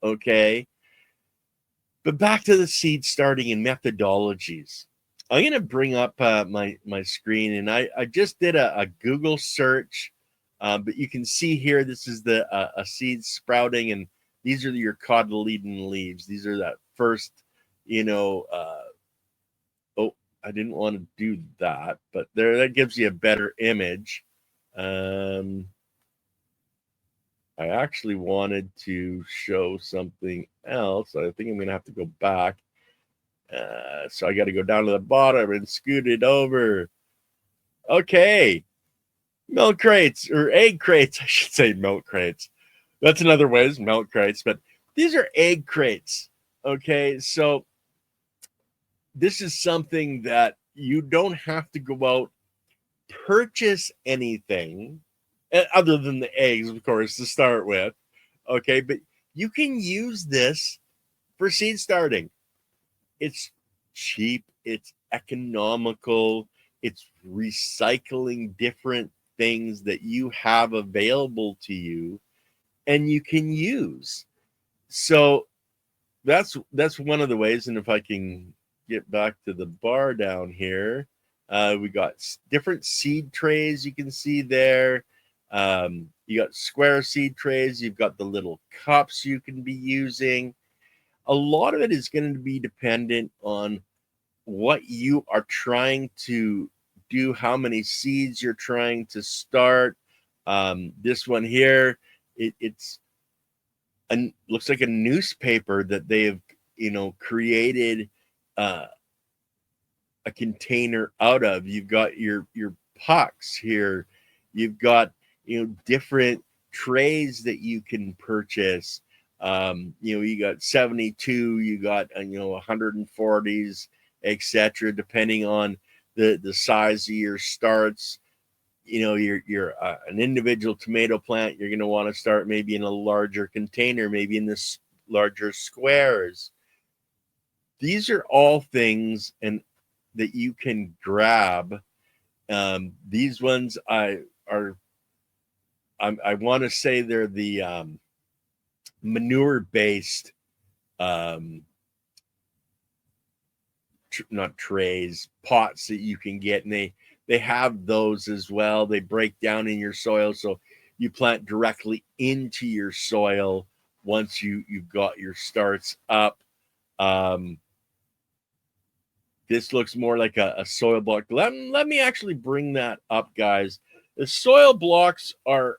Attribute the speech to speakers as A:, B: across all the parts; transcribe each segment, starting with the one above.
A: Okay. But back to the seed starting and methodologies. I'm going to bring up my screen, and I just did a Google search, but you can see here this is the a seed sprouting, and these are your cotyledon leaves. These are that first, you know. Oh, I didn't want to do that, but there that gives you a better image. Um, I actually wanted to show something else. I think I'm going to have to go back. So I got to go down to the bottom and scoot it over. Okay. Milk crates or egg crates. I should say milk crates. That's another way is milk crates, but these are egg crates. Okay. So this is something that you don't have to go out, purchase anything other than the eggs, of course, to start with. Okay. But you can use this for seed starting. It's cheap, it's economical, it's recycling different things that you have available to you and you can use. So that's one of the ways. And if I can get back to the bar down here, we got different seed trays you can see there. You got square seed trays, you've got the little cups you can be using. A lot of it is going to be dependent on what you are trying to do, how many seeds you're trying to start. This one here, it's looks like a newspaper that they have, created uh, a container out of. You've got your pucks here. You've got different trays that you can purchase. You got 72, you got 140s, etc. Depending on the size of your starts. You're an individual tomato plant. You're going to want to start maybe in a larger container, maybe in this larger squares. These are all things and that you can grab. These ones I want to say they're the manure based, um, not trays, pots that you can get, and they have those as well. They break down in your soil, so you plant directly into your soil once you've got your starts up. Um, this looks more like a soil block. Let me actually bring that up, guys. The soil blocks are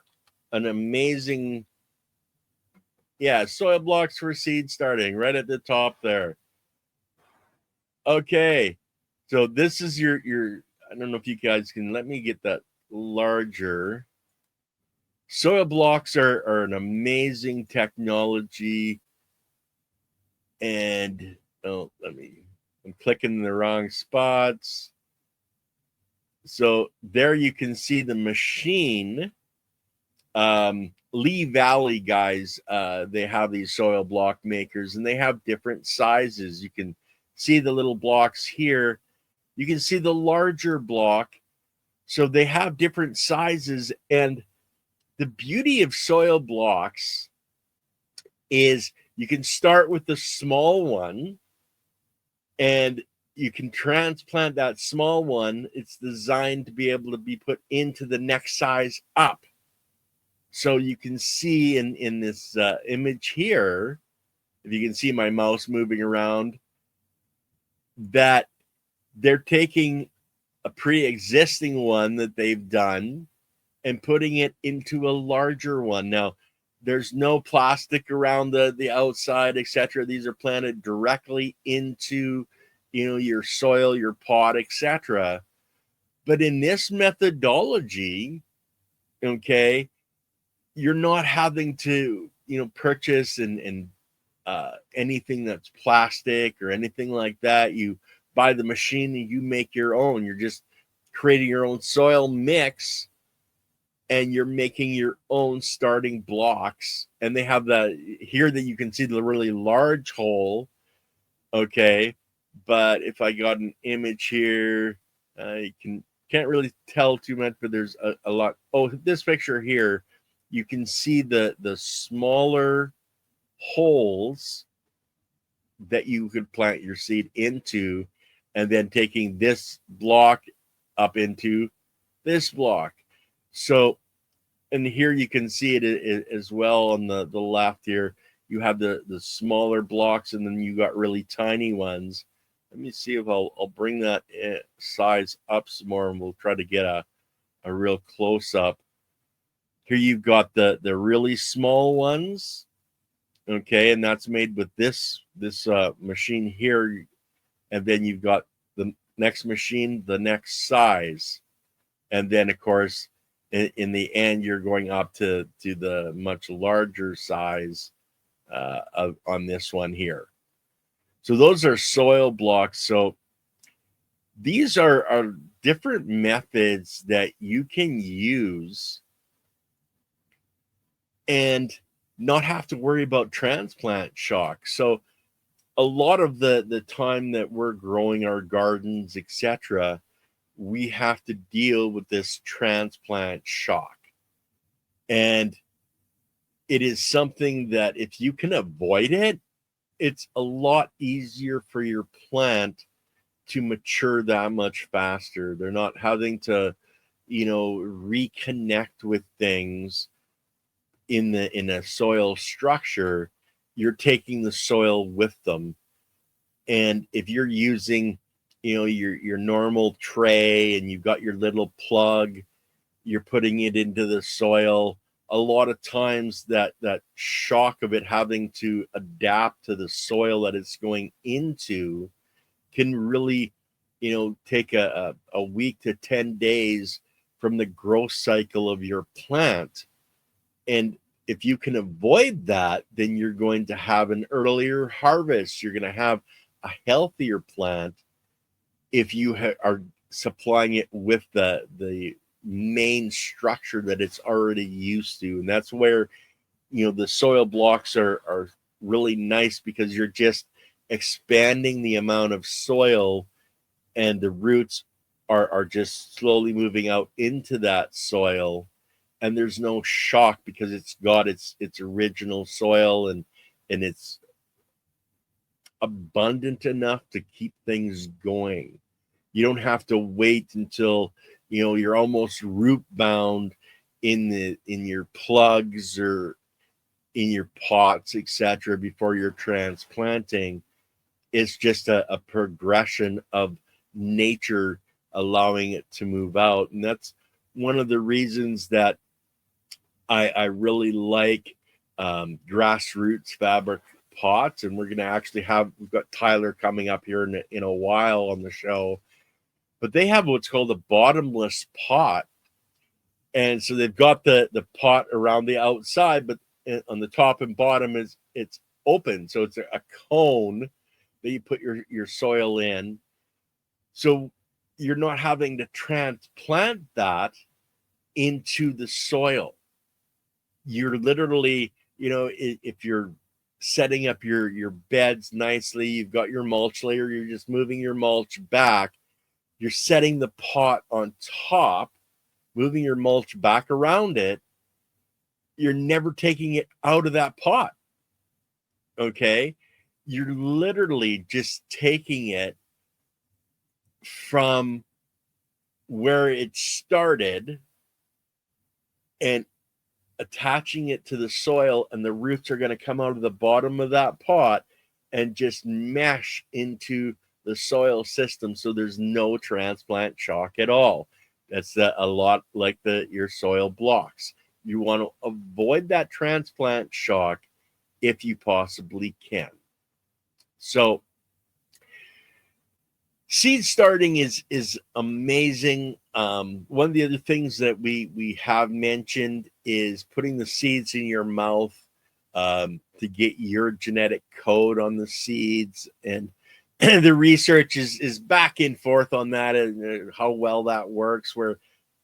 A: an amazing, yeah, soil blocks for seed starting right at the top there. Okay, so this is your. I don't know if you guys can let me get that larger. Soil blocks are an amazing technology, and I'm clicking in the wrong spots. So there you can see the machine. Lee Valley guys, they have these soil block makers, and they have different sizes. You can see the little blocks here. You can see the larger block. So they have different sizes, and the beauty of soil blocks is you can start with the small one and you can transplant that small one. It's designed to be able to be put into the next size up. So you can see in this image here, if you can see my mouse moving around, that they're taking a pre-existing one that they've done and putting it into a larger one. Now, there's no plastic around the outside, etc. These are planted directly into, your soil, your pot, etc. But in this methodology, okay, you're not having to, purchase and anything that's plastic or anything like that. You buy the machine and you make your own. You're just creating your own soil mix and you're making your own starting blocks. And they have that here that you can see the really large hole. Okay. But if I got an image here, you can't really tell too much, but there's a lot. Oh, this picture here, you can see the smaller holes that you could plant your seed into, and then taking this block up into this block. So, and here you can see it as well on the left here. You have the smaller blocks, and then you got really tiny ones. Let me see if I'll bring that size up some more, and we'll try to get a real close up. Here you've got the really small ones, okay, and that's made with this machine here, and then you've got the next machine, the next size, and then of course in the end you're going up to the much larger size on this one here. So those are soil blocks. So these are different methods that you can use and not have to worry about transplant shock. So a lot of the time that we're growing our gardens, etc., we have to deal with this transplant shock. And it is something that if you can avoid it, it's a lot easier for your plant to mature that much faster. They're not having to, reconnect with things in a soil structure. You're taking the soil with them. And if you're using, your normal tray and you've got your little plug, you're putting it into the soil, a lot of times that shock of it having to adapt to the soil that it's going into can really, take a week to 10 days from the growth cycle of your plant. And if you can avoid that, then you're going to have an earlier harvest. You're going to have a healthier plant if you are supplying it with the main structure that it's already used to. And that's where, the soil blocks are really nice, because you're just expanding the amount of soil, and the roots are just slowly moving out into that soil, and there's no shock because it's got its original soil, and it's abundant enough to keep things going. You don't have to wait until you're almost root bound in your plugs or in your pots, etc., before you're transplanting. It's just a progression of nature allowing it to move out. And that's one of the reasons that I really like grassroots fabric pots. And we're going to actually we've got Tyler coming up here in a while on the show, but they have what's called a bottomless pot. And so they've got the pot around the outside, but on the top and bottom it's open. So it's a cone that you put your soil in. So you're not having to transplant that into the soil. You're literally, if you're setting up your beds nicely, you've got your mulch layer, you're just moving your mulch back, you're setting the pot on top, moving your mulch back around it. You're never taking it out of that pot. Okay? You're literally just taking it from where it started and attaching it to the soil, and the roots are going to come out of the bottom of that pot and just mesh into the soil system. So there's no transplant shock at all. That's a lot like your soil blocks. You want to avoid that transplant shock if you possibly can. So seed starting is amazing. One of the other things that we have mentioned is putting the seeds in your mouth to get your genetic code on the seeds. And the research is back and forth on that and how well that works, where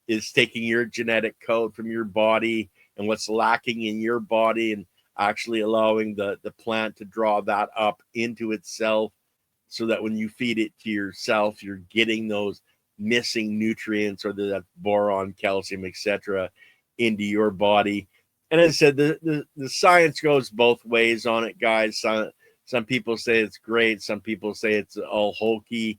A: it's taking your genetic code from your body and what's lacking in your body and actually allowing the plant to draw that up into itself, so that when you feed it to yourself, you're getting those missing nutrients, or that boron, calcium, etc., into your body. And as I said, the science goes both ways on it, guys. Some people say it's great. Some people say it's all hokey.